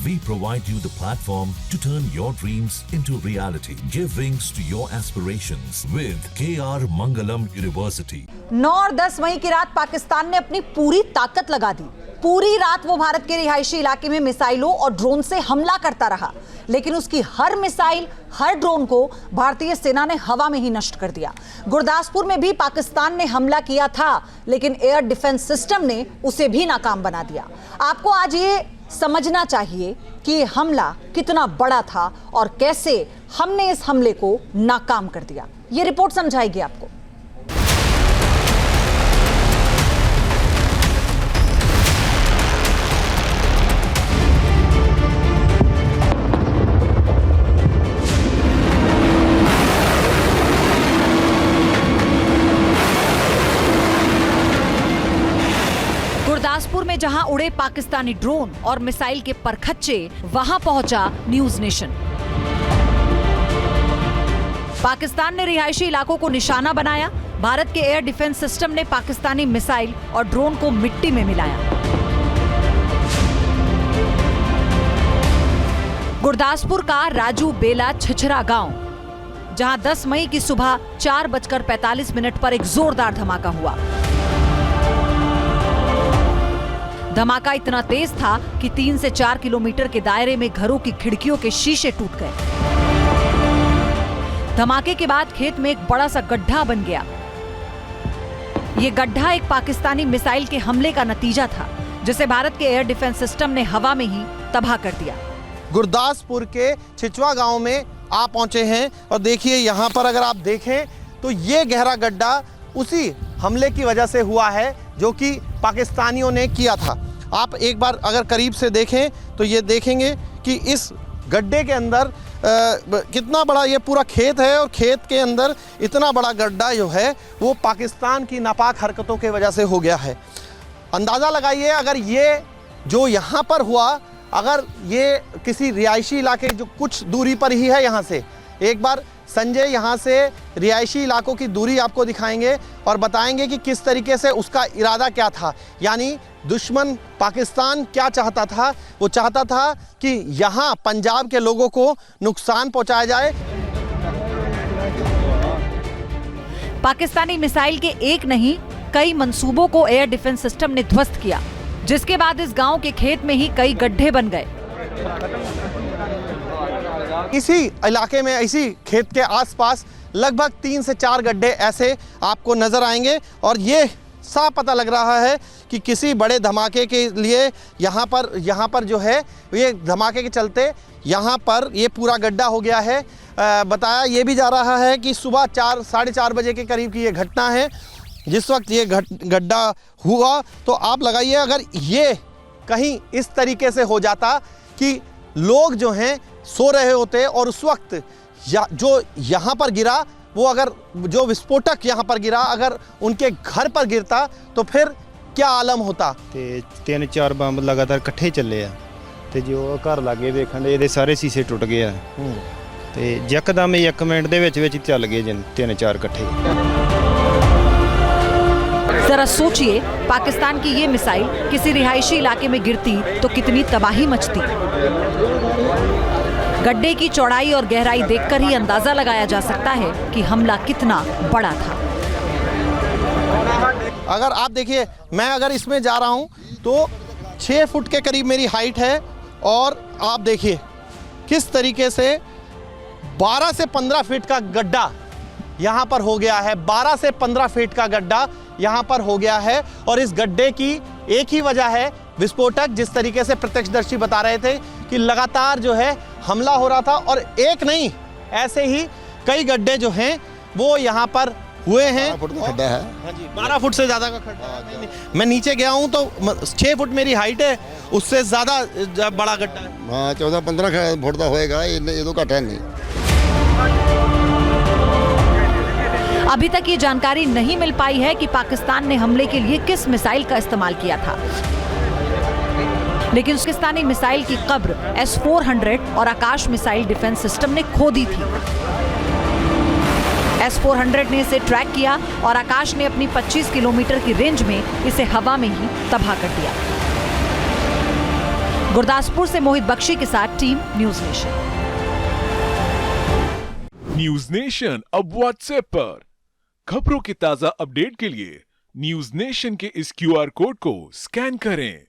We provide you the platform to turn your dreams into reality. Give wings to your aspirations with KR Mangalam University. 9 और 10 मई की रात पाकिस्तान ने अपनी पूरी ताकत लगा दी। पूरी रात वो भारत के रिहायशी इलाके में मिसाइलों और ड्रोन से हमला करता रहा, लेकिन उसकी हर मिसाइल, हर ड्रोन को भारतीय सेना ने हवा में ही नष्ट कर दिया। गुरदासपुर में भी पाकिस्तान ने हमला किया था, लेकिन एयर डिफेंस सिस्टम ने उसे भी नाकाम बना दिया। आपको आज ये समझना चाहिए कि ये हमला कितना बड़ा था और कैसे हमने इस हमले को नाकाम कर दिया। ये रिपोर्ट समझाएगी आपको। गुरदासपुर में जहां उड़े पाकिस्तानी ड्रोन और मिसाइल के परखच्चे, वहां पहुंचा न्यूज नेशन। पाकिस्तान ने रिहायशी इलाकों को निशाना बनाया। भारत के एयर डिफेंस सिस्टम ने पाकिस्तानी मिसाइल और ड्रोन को मिट्टी में मिलाया। गुरदासपुर का राजू बेला छिछरा गांव, जहां 10 मई की सुबह 4:45 पर एक जोरदार धमाका हुआ। धमाका इतना तेज था कि 3 से 4 किलोमीटर के दायरे में घरों की खिड़कियों के शीशे टूट गए। धमाके के बाद खेत में एक बड़ा सा गड्ढा बन गया। यह गड्ढा एक पाकिस्तानी मिसाइल के हमले का नतीजा था, जिसे भारत के एयर डिफेंस सिस्टम ने हवा में ही तबाह कर दिया। गुरदासपुर के छिछवा गांव में आप पहुंचे हैं और देखिए यहाँ पर अगर आप देखें तो ये गहरा गड्ढा उसी हमले की वजह से हुआ है जो कि पाकिस्तानियों ने किया था। आप एक बार अगर करीब से देखें तो ये देखेंगे कि इस गड्ढे के अंदर कितना बड़ा ये पूरा खेत है और खेत के अंदर इतना बड़ा गड्ढा जो है वो पाकिस्तान की नापाक हरकतों की वजह से हो गया है। अंदाज़ा लगाइए, अगर ये जो यहाँ पर हुआ, अगर ये किसी रिहायशी इलाके जो कुछ दूरी पर ही है यहाँ से, एक बार संजय यहाँ से रिहायशी इलाकों की दूरी आपको दिखाएंगे और बताएंगे कि किस तरीके से उसका इरादा क्या था। यानी दुश्मन पाकिस्तान क्या चाहता था? वो चाहता था कि यहाँ पंजाब के लोगों को नुकसान पहुंचाया जाए। पाकिस्तानी मिसाइल के एक नहीं, कई मंसूबों को एयर डिफेंस सिस्टम ने ध्वस्त किया, जिसके बाद इस गांव के खेत में ही कई गड्ढे बन गए। इसी इलाके में, इसी खेत के आसपास लगभग 3 से 4 गड्ढे ऐसे आपको नजर आएंगे और ये साफ पता लग रहा है कि किसी बड़े धमाके के लिए यहाँ पर जो है ये धमाके के चलते यहाँ पर ये पूरा गड्ढा हो गया है। बताया ये भी जा रहा है कि सुबह 4 साढ़े 4 बजे के करीब की ये घटना है जिस वक्त ये गड्ढा हुआ। तो आप लगाइए, अगर ये कहीं इस तरीके से हो जाता कि लोग जो हैं सो रहे होते और उस वक्त जो यहाँ पर गिरा, वो अगर जो विस्फोटक यहाँ पर गिरा अगर उनके घर पर गिरता तो फिर क्या आलम होता। ਤੇ 3-4 ਬੰਬ ਲਗਾਤਾਰ ਇਕੱਠੇ ਚੱਲੇ ਆ ਤੇ ਜੋ ਘਰ ਲਾਗੇ ਵੇਖਣ ਦੇ ਇਹਦੇ ਸਾਰੇ ਸ਼ੀਸ਼ੇ ਟੁੱਟ ਗਏ ਆ ਤੇ ਯਕਦਮ 1 ਮਿੰਟ ਦੇ ਵਿੱਚ ਚੱਲ ਗਏ 3-4 ਇਕੱਠੇ। जरा सोचिए, पाकिस्तान की ये मिसाइल किसी रिहायशी इलाके में गिरती तो कितनी तबाही मचती। गड्ढे की चौड़ाई और गहराई देखकर ही अंदाजा लगाया जा सकता है कि हमला कितना बड़ा था। अगर आप देखिए, मैं अगर इसमें जा रहा हूं तो 6 फुट के करीब मेरी हाइट है और आप देखिए किस तरीके से 12 से 15 फीट का गड्ढा यहाँ पर हो गया है। 12 से 15 फीट का गड्ढा यहाँ पर हो गया है और इस गड्ढे की एक ही वजह है विस्फोटक। जिस तरीके से प्रत्यक्षदर्शी बता रहे थे कि लगातार जो है हमला हो रहा था और एक नहीं, ऐसे ही कई गड्ढे जो हैं वो यहाँ पर हुए हैं। 12 फुट का खड्डा है। हाँ जी, 12 फुट से ज़्यादा का खड्डा है। मैं नीचे गया हूँ तो 6 फुट मेरी हाइट है, उससे ज़्यादा बड़ा गड्ढा है। हाँ, 14-15 फुट का होएगा, ये तो घट है नहीं। अभी तक ये जानकारी नहीं मिल पाई है कि पाकिस्तान ने हमले के लिए किस मिसाइल का इस्तेमाल किया था, लेकिन पाकिस्तानी मिसाइल की कब्र S-400 और आकाश मिसाइल डिफेंस सिस्टम ने खोदी थी। S-400 ने इसे ट्रैक किया और आकाश ने अपनी 25 किलोमीटर की रेंज में इसे हवा में ही तबाह कर दिया। गुरदासपुर से मोहित बख्शी के साथ team news nation. News nation अब व्हाट्सएप पर खबरों की ताजा अपडेट के लिए न्यूज नेशन के इस QR कोड को स्कैन करें।